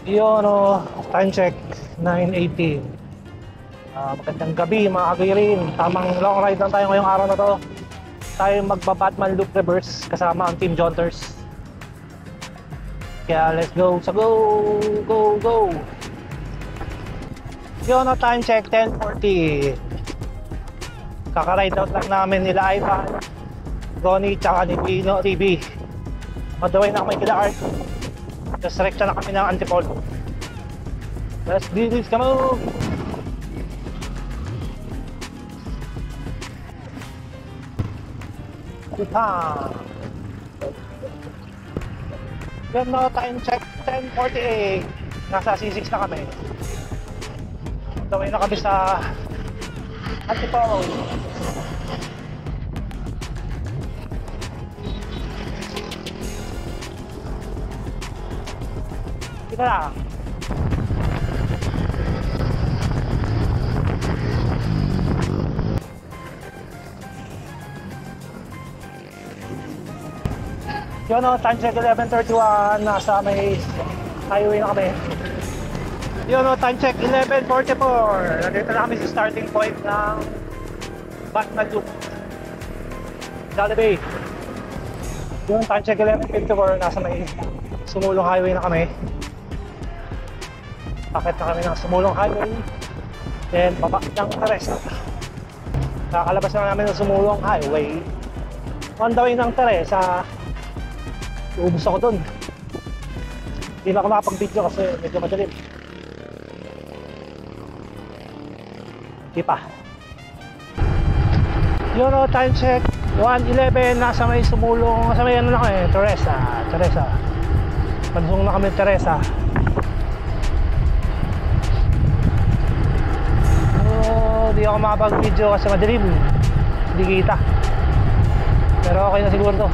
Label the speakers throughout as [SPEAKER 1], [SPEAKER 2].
[SPEAKER 1] Yun, time check, 9:18. Magandang gabi mga kagirin. Tamang long ride lang tayo ngayong araw na to. Tayo magba-Batman Loop Reverse kasama ang Team Jaunters. Kaya let's go, so go. Yun, time check, 10:40. Kaka-ride out lang namin nila Ivan, Ronnie, tsaka ni Pino TV. On the way na kami kila Art. Just rekta na kami ng Antipolo. Let's do this, come on! Kupang! Yan na, time check, 10:48. Nasa C6 na kami. On the way na kami sa Antipolo. Kita lang. Yun, time check 11:31. Nasa may highway na kami. Yun, time check 11:44. Nandito na kami sa starting point ng Batman Loop, Jollibee. Yun, time check 11:54. Nasa may Sumulong Highway na kami. Pakit na kami ng Sumulong Highway. Then baba ng Teresa. Kakalabas na namin ng Sumulong Highway. On the way ng Teresa, uubos ako dun. Hindi na ako nakapag-video kasi medyo madilim. Hindi pa. Yun, time check 1:11. Nasa may Sumulong, nasa may ano na kami, Teresa. Pansong na kami Teresa. Hindi ako makapag-video kasi madilim. Hindi kita. Pero okay na siguro to.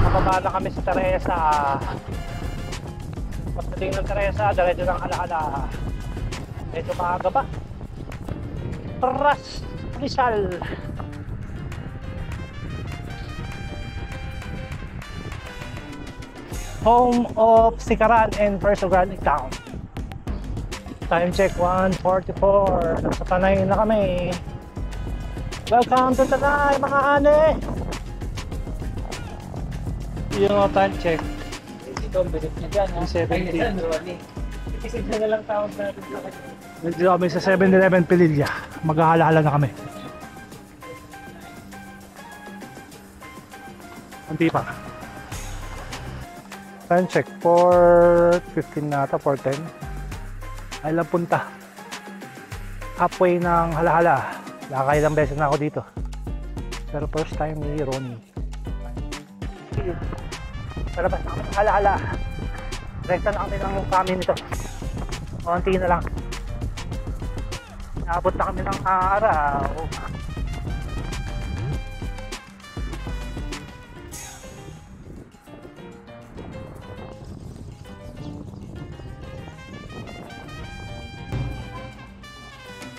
[SPEAKER 1] Mababa na kami sa Teresa. Pagdating ng Teresa, diretso ng Alaala. Medyo maaga ba? Ras Rizal. Home of Sikaran and Perso Grand Town. Time check 1:44. Nasa Tanay na kami. Welcome to Tanay, mga ane. Yung time check.
[SPEAKER 2] Ito, bilit niya dyan.
[SPEAKER 1] 70.
[SPEAKER 2] Ipisig na lang tawag natin.
[SPEAKER 1] Dito kami sa 7-Eleven Pililla. Maghahala-hala na kami. Hindi pa. Time check 4:15 na ata, 4:10. Ay lang punta. Halfway ng Halahala. Nakakailang beses na ako dito. Pero first time ni Ronnie. Palabas na kami ng Halahala. Rekta na kami ng kami nito. Konti na lang. Naabot na kami ng araw.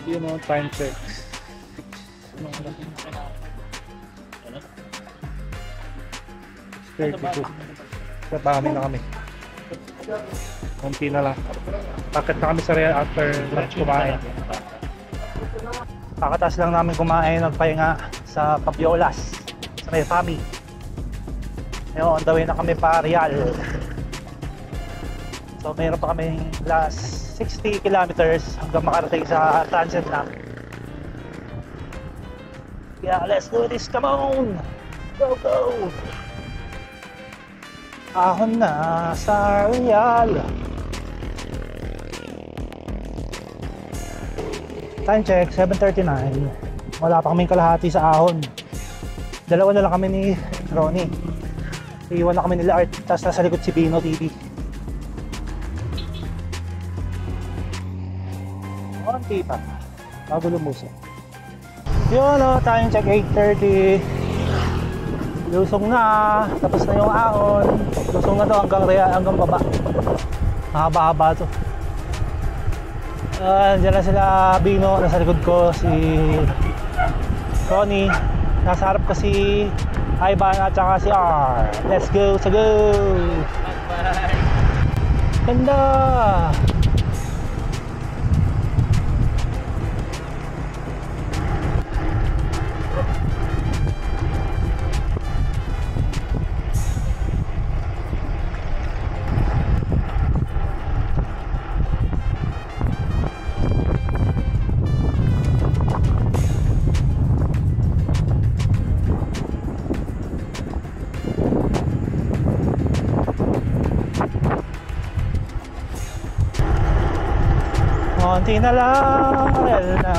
[SPEAKER 1] Yun o, time check 32. Sa bahay na kami. Kunti na lang. Bakit na kami sa real after lunch kumain. Kakatas lang namin kumain, nagpahinga sa Pabiolas sa may Fami. Ngayon, on the way na kami pa Real. So mayroon pa kami last 60 kilometers hanggang makarating sa transit namin. Yeah, let's do this, come on! Go! Ahon na sa Real. Time check 7:39. Wala pa kaming kalahati sa ahon. Dalawa na lang kami ni Ronnie. Iwan na kami nila Art. Tapos nasa likod si Pino TV. Konti pa bago lumusok. Yun o, time check 8:30. Lusong na. Tapos na yung ahon. Lusong na to hanggang baba. Mahaba-haba to. Diyan na sila Bino, nasa likod ko si Ronnie, Nasa harap ko si Ivan at saka si R. Let's go, to go!
[SPEAKER 2] Bye.
[SPEAKER 1] Ganda! Konti na lang, well na.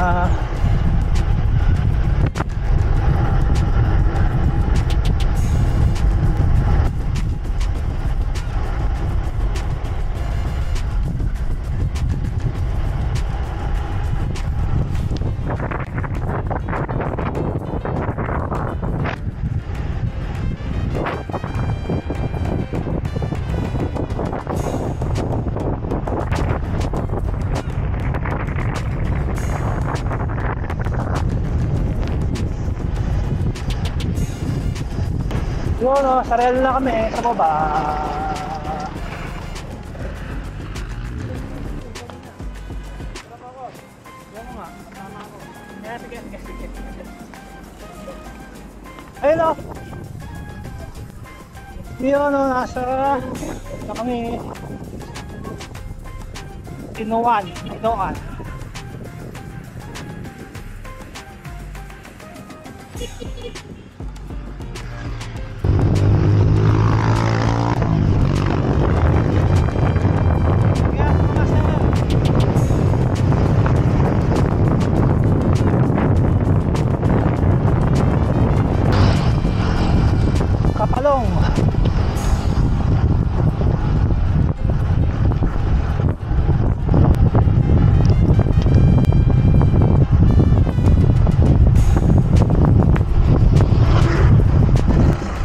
[SPEAKER 1] Yun o, sarel na kami sa baba. Ayun o. Yun o, nasa na kami. Inoan. Kapalong.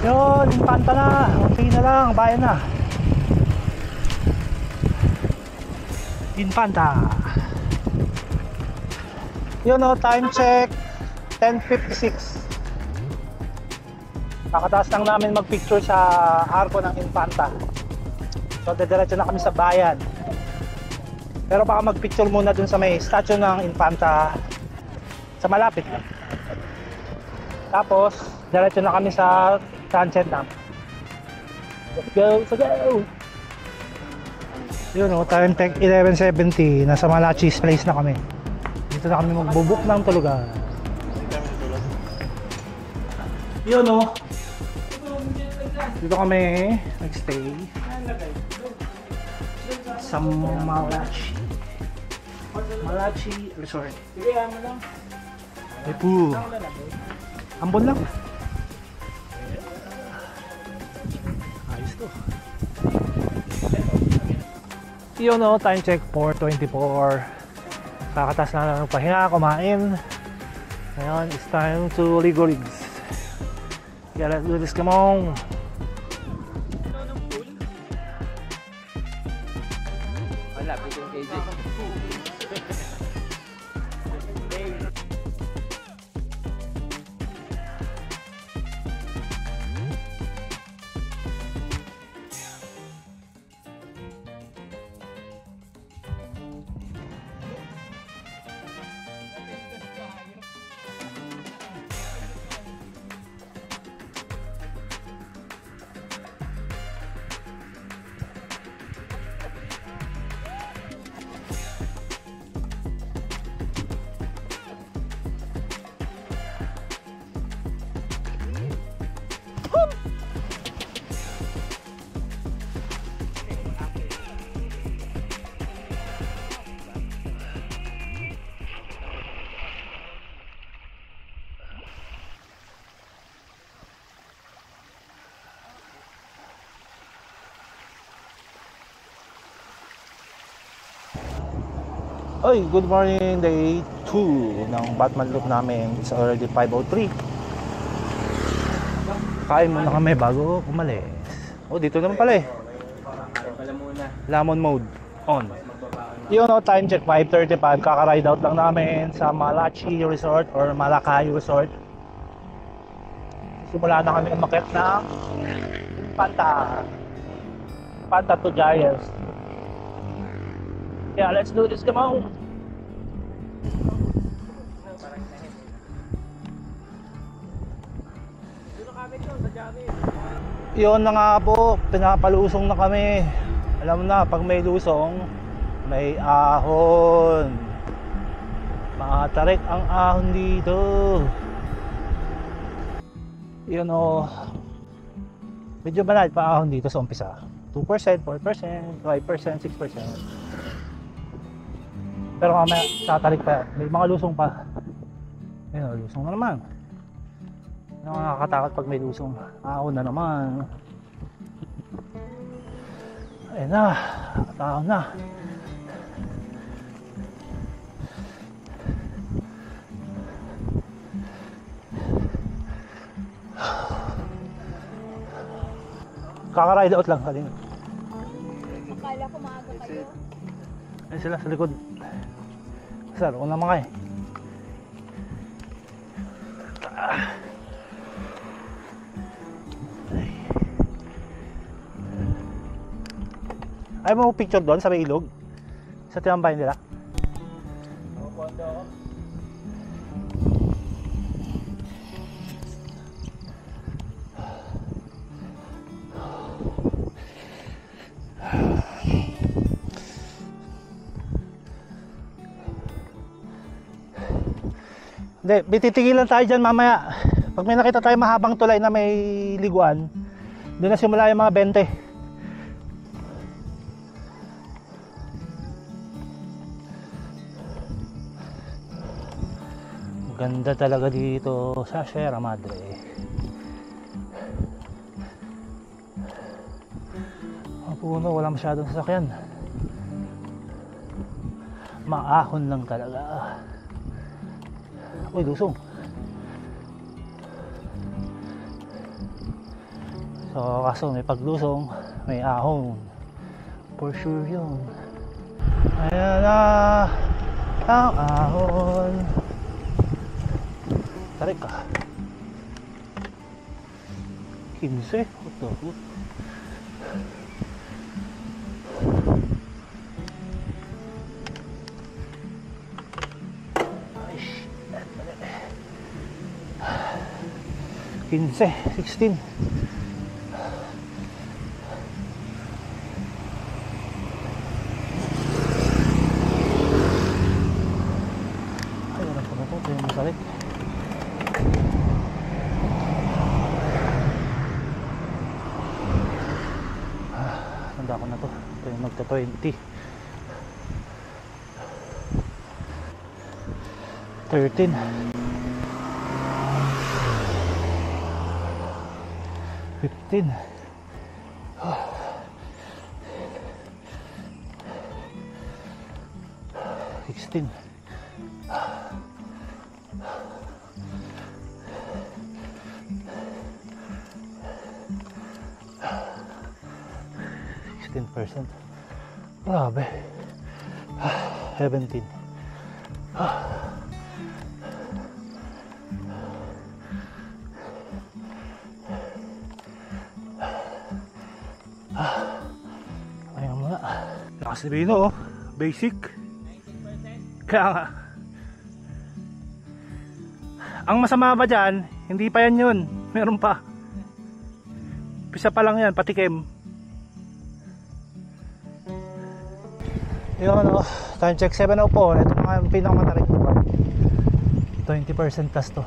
[SPEAKER 1] Yun, impanta na. Unti na lang, bayan na. Impanta. Yun o, time check 10:56. Kakataas lang namin magpicture sa arko ng Infanta. So dediretso na kami sa bayan. Pero baka magpicture muna dun sa may statue ng Infanta sa malapit lang. Tapos diretso na kami sa sunset na. Let's go, let's go! Yun o, time check 11:70. Nasa Malachis place na kami. Dito na kami magbubuk ng tulugan. Yun o, dito kami nagstay sa Malachi Resort. Epo, ambon lang. Ayos to. Yun o, time check 4:24. Kakatas na lang ng pahinga, kumain. Ngayon, it's time to Ligo Rigs. Yeah, let's do this, come on.
[SPEAKER 2] Wala, pwede yung KJ.
[SPEAKER 1] Oy, good morning, day 2 ng Batman Loop namin. It's already 5:03. Kain muna kami bago umalis. Oh, dito naman pala eh.
[SPEAKER 2] Pala muna.
[SPEAKER 1] Lamon mode on. Yun o, time check 5:35. Kaka-ride out lang namin sa Malachi Resort or Malacay Resort. Simula na kami umakyat ng Panta. Panta to Giants. Yeah, let's do this, come on. Yun na nga po, pinapalusong na kami. Alam mo na, pag may lusong, may ahon. Makatarik ang ahon dito. Yun o. Medyo banal pa ahon dito sa umpisa. 2%, 4%, 5%, 6%. Pero mamaya, tatarik pa. May mga lusong pa. Ayun o, lusong na naman. Nakakatakot pag may lusong. Ahon na naman. Ayun na, ahon na. Kaka-ride out lang kanina.
[SPEAKER 3] Akala ko maaga kayo.
[SPEAKER 1] Ayun sila sa likod. Sir, una mga eh. Ay mo picture doon sa may ilog? Sa tinambayan nila? Hindi, titigilan tayo dyan mamaya. Pag may nakita tayo mahabang tulay na may liguan, doon na simula yung mga 20. Ganda talaga dito sa Sierra Madre. Ang puno, wala masyadong sasakyan. Maahon lang talaga. Uy, lusong. So, kaso may paglusong, may ahon. For sure yun. Ayan na ang ahon. Tarik ka. 15. What the fuck? Ay, shit. 15, 16. Ay, wala pa na ito. Ito yung masalik. Tanda ko na to. Ito yung magta 20. 13. 15. 16. 16%. Grabe. 17. Ayaw mo na. Lakas ni Bino, oh. Basic. Kaya nga. Ang masama ba dyan, hindi pa yan yun. Meron pa. Pisa pa lang yan, patikim. Yun, oh. Time check 7:04. Ito na nga yung pinakamatarik ko. 20% plus to.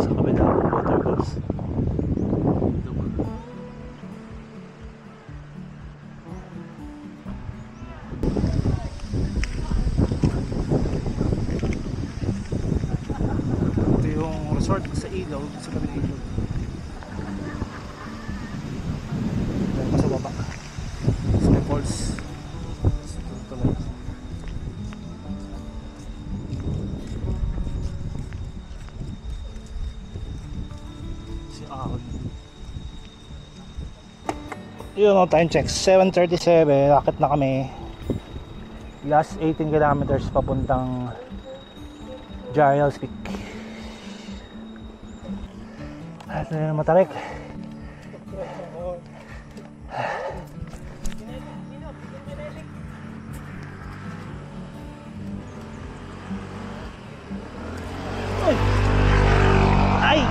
[SPEAKER 1] Sa kabila, waterfalls. Ito yung resort sa ilog, sa kabila ilog. Sa baba. Sa may falls. Tuloy. Si Ahon. Yun o, time check 7:37. Akit na kami. Last 18 kilometers papuntang Giles Peak. At na Matarik. Ay!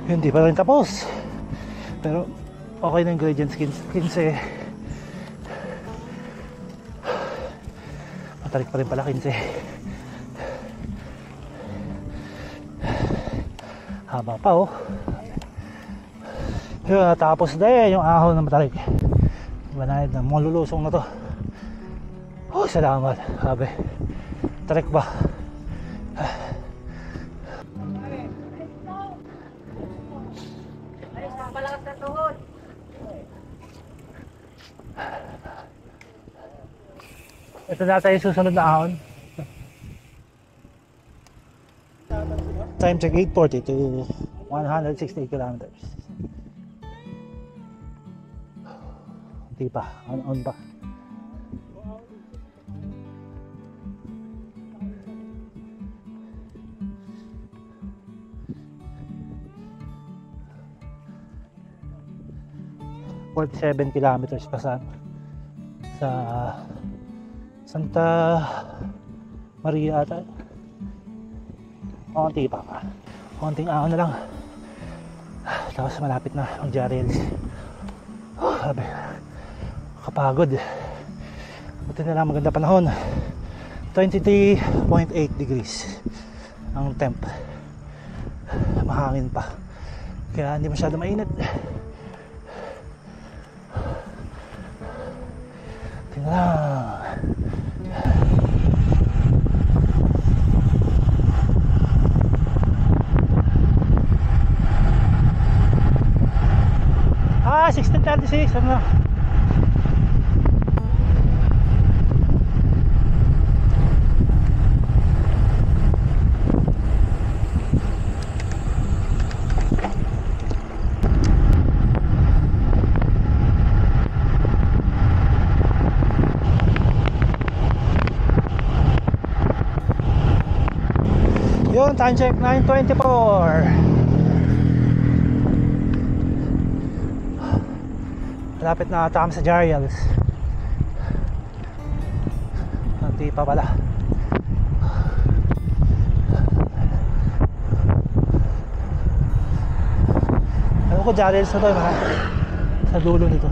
[SPEAKER 1] Hindi pa rin tapos, pero okay na yung gradient 15. Matarik pa rin pala 15. Haba pa oh. Yun, natapos din yung ahon ng Matarik. Banayad na, mga lulusong na to. Oh, salamat. Sabi, Matarik ba? Ito na tayo susunod na ahon. Time check 8:40 to 160 kilometers. Hindi pa, on pa. ...47 kilometers pa sa Santa Maria ata. Konti pa. Konting ahon na lang. Tapos malapit na ang Jarils. Sabi, kapagod. Buti na lang maganda panahon. 23.8 degrees ang temp. Mahangin pa. Kaya hindi masyado mainit. Tingnan lang. 16:36 ano na. Yun, time check 9:24. Malapit na ata kami sa Giles. Hindi pa pala. Alam ko Giles na to, sa dulo nito.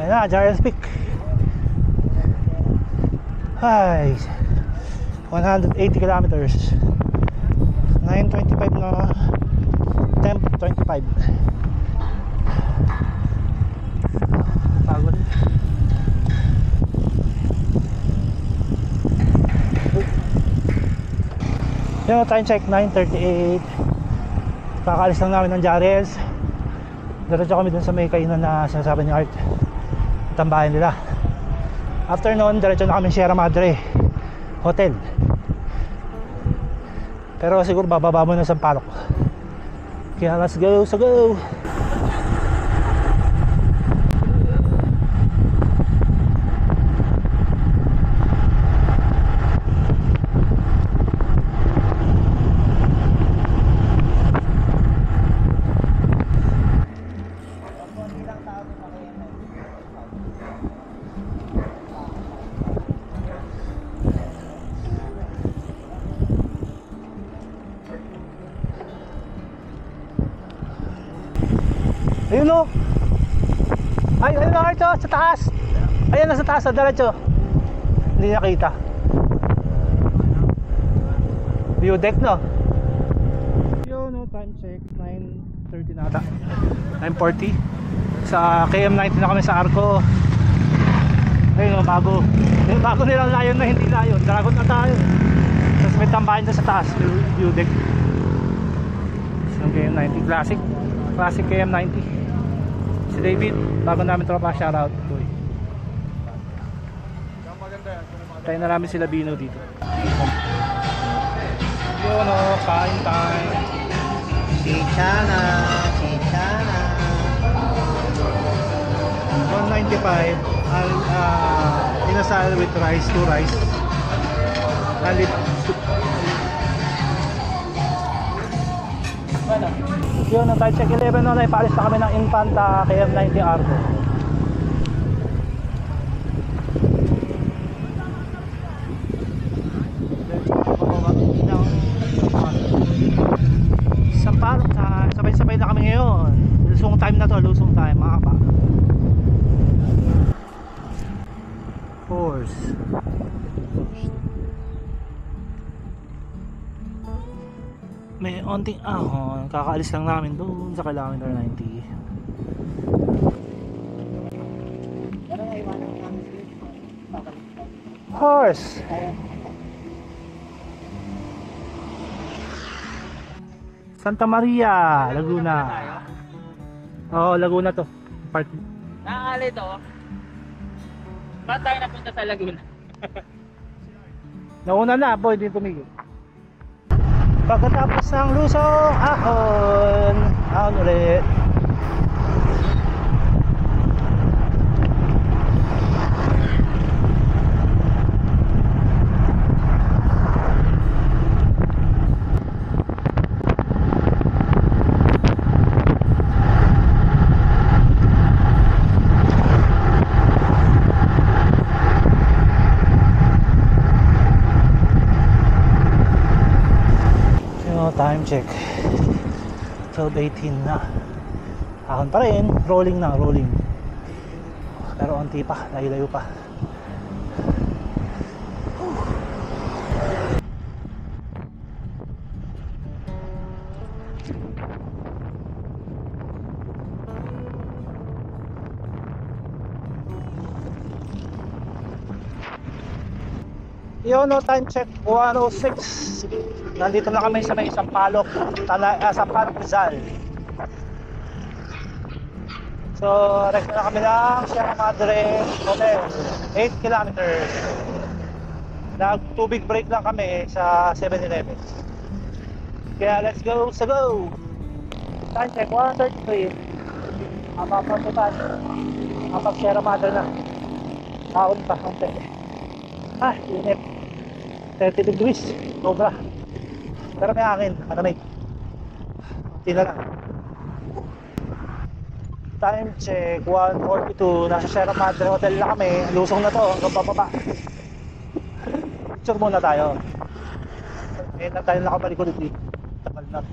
[SPEAKER 1] Ayan na, Giles Peak. Ay, 180 kilometers. 9:25 na temp 25. Pagod. Yung time check 9:38. Kakaalis lang namin ng Jarils. Diretso kami dun sa may kainan na sinasabi ni Art, tambahin nila. After noon, diretso na kami Sierra Madre Hotel. Pero siguro bababa mo na sa Palok. Kaya let's go, so go! Ayun o. Ay, ayun na Arto, sa taas. Ayan na sa taas, sa diretso. Hindi nakita. View deck no. Yun o, time check 9:30 na ata. 9:40. Sa KM90 na kami sa Arco. Ayun o, bago. Bago nilang layon na hindi layon. Dragon na tayo. Tapos may tambahin doon sa taas. View deck. Yung KM90 Classic. Classic KM90. Si David, bago namin tropa, shoutout. Tayo na namin sila Bino dito. Yun o, kain time.
[SPEAKER 4] Chichana, chichana.
[SPEAKER 1] 195 inasal with rice, 2 rice. Alit soup. Yun, ang time check 11 nun ay paalis na kami ng Infanta KM90 Argo. Sampalok na, sabay-sabay na kami ngayon. Lusong time na to, lusong time, mahaba. Force. May onting ahon, kakaalis lang namin doon sa kilometer 90. Horse. Santa Maria, Laguna. Oo, Laguna to. Part.
[SPEAKER 2] Nakakali to. Ba't tayo napunta sa Laguna?
[SPEAKER 1] Nauna na, boy, din tumigil. Pagkatapos ng lusong, ahon. Ahon ulit. Time check 12:18 na. Ahon pa rin, rolling na, rolling. Pero onti pa, layo-layo pa. Yun, no, time check 1:06. Nandito na kami sa may Sampaloc, Sampaloc Rizal. So, rest na kami ng Sierra Madre Hotel, 8 kilometers. Nag-tubig break lang kami sa 7-Eleven. Kaya let's go sa go! Time check 1:33. Apapuntutan. Apag Sierra Madre na. Taon pa, konti. Ah, init. 30 degrees, sobra. Pero may hangin, malamig. Tila lang. Time check 1:42. Nasa Sierra Madre Hotel na kami. Lusong na to, hanggang bababa. Picture muna tayo. Ngayon na tayo nakabalik ulit dito. Tagal na.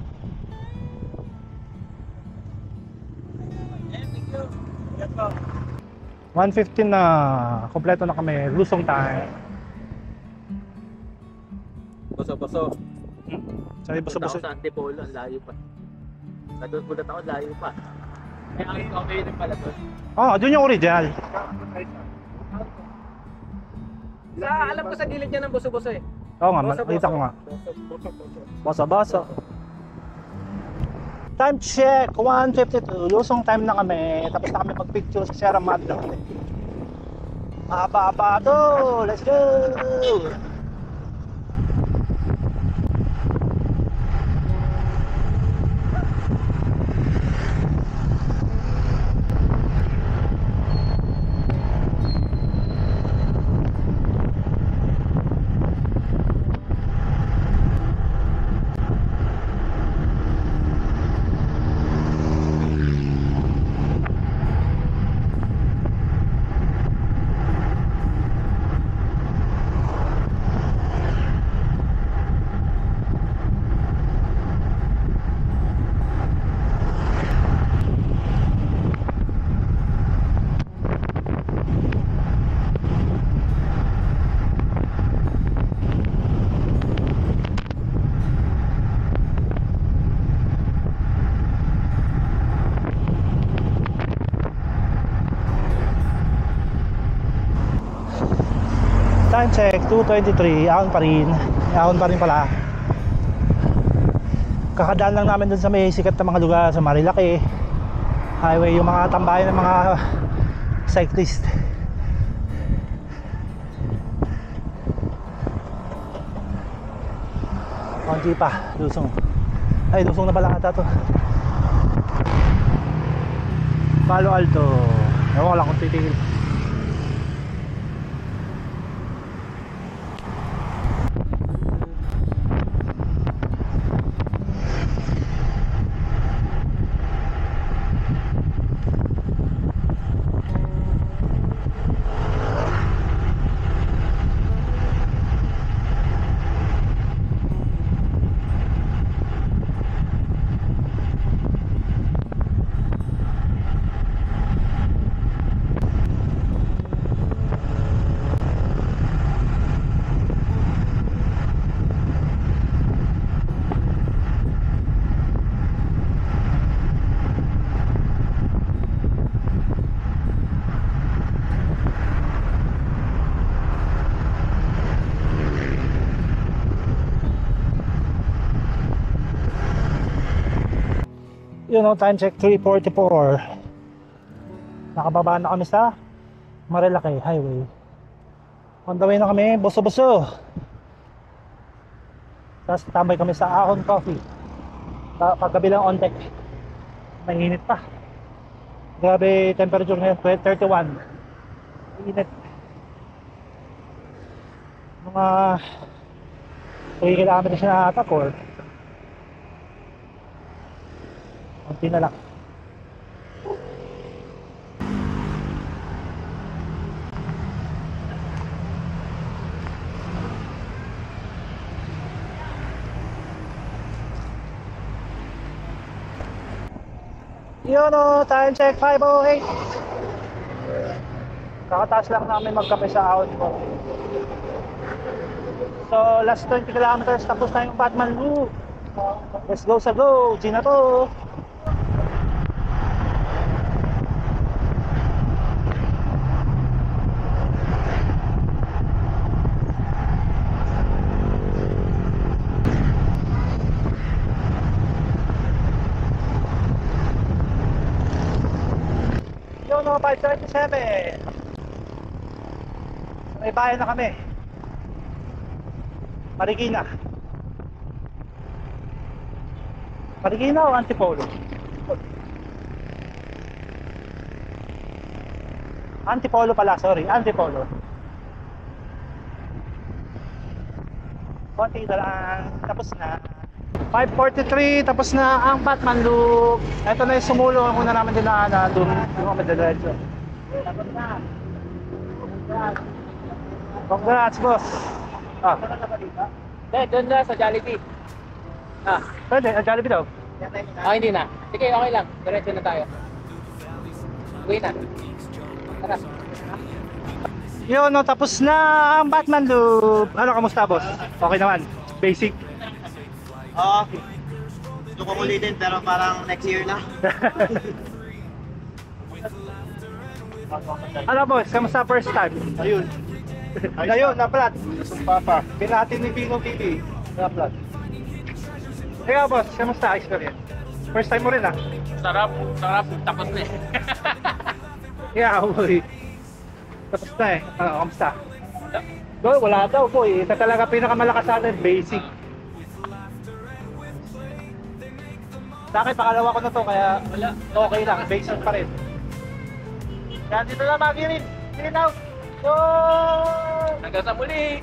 [SPEAKER 2] Thank you. Yes, po.
[SPEAKER 1] 1:15 na. Kompleto na kami. Lusong tayo.
[SPEAKER 2] Baso-baso.
[SPEAKER 1] Sabi
[SPEAKER 2] Punta
[SPEAKER 1] baso-baso.
[SPEAKER 2] ako sa Antipolo, ang layo pa. Nagulat ako, layo pa. May angin ko din pala doon.
[SPEAKER 1] Oh, dun yung original.
[SPEAKER 2] Alam ko sa gilid niya ng buso-buso eh.
[SPEAKER 1] Oo nga, makita ko nga. Basa-basa. Time check 1:52. Lusong time na kami. Tapos na kami mag-picture sa Sierra Madre. Mahaba-haba to. Let's go! Time check, 2:23. Ahon pa rin. Ahon pa rin pala. Kakadaan lang namin dun sa may sikat na mga lugar sa Marilaki Highway, yung mga tambayan ng mga cyclist. Konti pa, lusong. Ay, lusong na pala ata to. Palo Alto. Ewan ko lang kung titigil. You know, time check 3:44. Nakababa na kami sa Marilaki Highway. On the way na kami, buso-buso. Tapos tambay kami sa Ahon Coffee. Paggabi lang on deck. Mainit pa. Grabe temperature ngayon, 31. Init. Mga 3 kilometers na ata, or konti na lang. Yun o, time check 5:08. Kakataas lang namin magkape sa Ahon ko. So last 20 kilometers tapos na yung Batman Loop. Let's go sa go, G na to. Yun o, 5:37. May bayan na kami. Marikina. Marikina o Antipolo? Antipolo pala, sorry. Antipolo. Konti na lang. Tapos na. 5:43. Tapos na ang Batman Loop. Ito na yung sumulo. Ang una namin dinaanan. Doon yung kami diretso. Tapos na. Congrats, boss. Ah.
[SPEAKER 2] Doon na sa Jollibee.
[SPEAKER 1] Pwede, Jollibee daw.
[SPEAKER 2] Hindi na. Sige, okay lang. Diretso na tayo. Uwi na. Tara.
[SPEAKER 1] Yun, no, tapos na ang Batman Loop. Ano, kamusta, boss? Okay naman. Basic.
[SPEAKER 4] Oo. Gusto ko ulitin pero parang next year na.
[SPEAKER 1] Ano, boss? Kamusta first time?
[SPEAKER 4] Ayun.
[SPEAKER 1] Ngayon, na-flat.
[SPEAKER 4] Sumpa pa.
[SPEAKER 1] Pinati ni Pino TV. Na-flat. Ikaw, boss, kamusta experience? First time mo rin, ah?
[SPEAKER 2] Sarap. Tapos na eh.
[SPEAKER 1] Yeah, boy. Tapos na eh. Kamusta? Boy, wala daw, boy. Ito talaga pinakamalakas sa atin, basic. Sa akin, pakalawa ko na to, kaya wala, okay lang, basic pa rin. Yan, dito na magirin. Get out! So,
[SPEAKER 2] Hanggang sa muli.